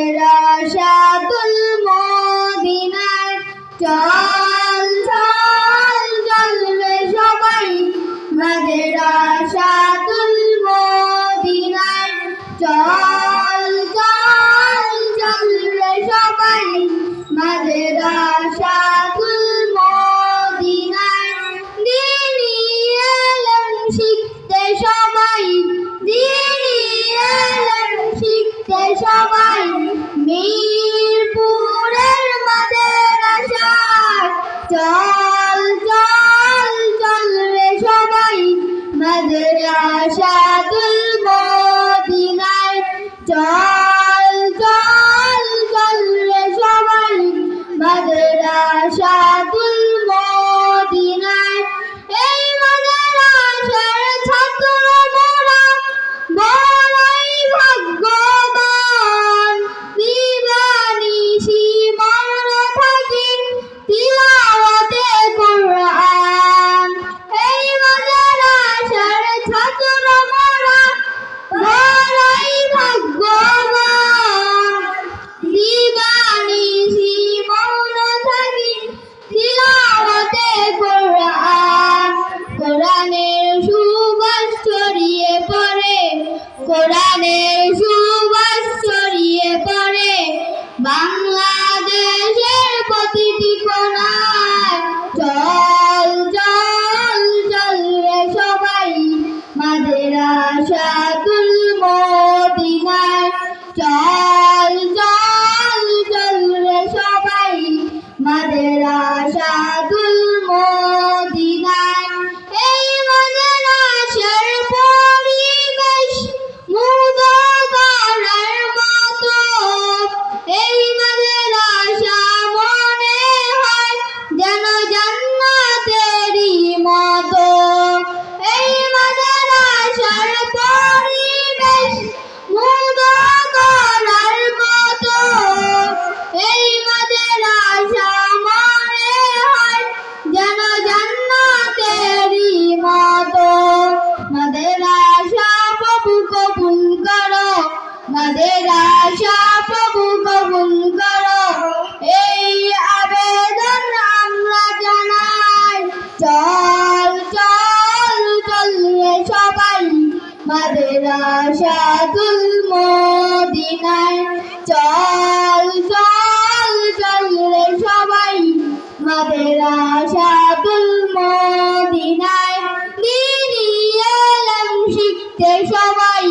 মাদ্রাসাতুল মদিনায় চল চল চল রে সবাই মাদ্রাসাতুল মদিনায় চল চল চল রে সবাই মাদ্রাসাতুল মদিনায় দ্বীনি ইলম শিখতে সবাই দ্বীনি ইলম শিখতে সবাই মিরপুরের মাদ্রাসায় চল চল চল রে সবাই মাদ্রাসাতুল মদিনায় চল চল চল রে সবাই মাদ্রাসাতুল মদিনায় এই মাদ্রাসার ছাত্র মোরা বড়ই ভাগ্যবান দিবানিশি মগ্ন থাকি তিলাওয়াতে কুরআন এই মাদ্রাসার ছাত্র মোরা বড়ই ভাগ্যবান দিবানিশি মগ্ন থাকি তিলাওয়াতে কুরআন কোরআনের সুবাস ছড়িয়ে পড়ে কোরআনের সুবাস ছড়িয়ে পড়ে বাংলাদেশের প্রতিটি কোণায় চল চল চল রে সবাই মাদ্রাসাতুল মদিনায় চল চল চল রে সবাই মাদ্রাসাতুল মদিনায় এই মাদ্রাসার পরিবেশ মুগ্ধ করার মতো এই মাদ্রাসা মনে হয় যেন জান্নাতেরই মতো এই মাদ্রাসার পরিবেশ মুগ্ধ করার মতো এই মাদ্রাসা মনে হয় যেন জান্নাতেরই মতো মাদ্রাসা প্রভু কবুল করো মাদ্রাসা প্রভু কবুল করো এই আবেদন আমরা জানাই চল চল চল রে সবাই মাদ্রাসাতুল মদিনায় চল চল চল রে সবাই মাদ্রাসাতুল মদিনায় দ্বীনি ইলম শিখতে সবাই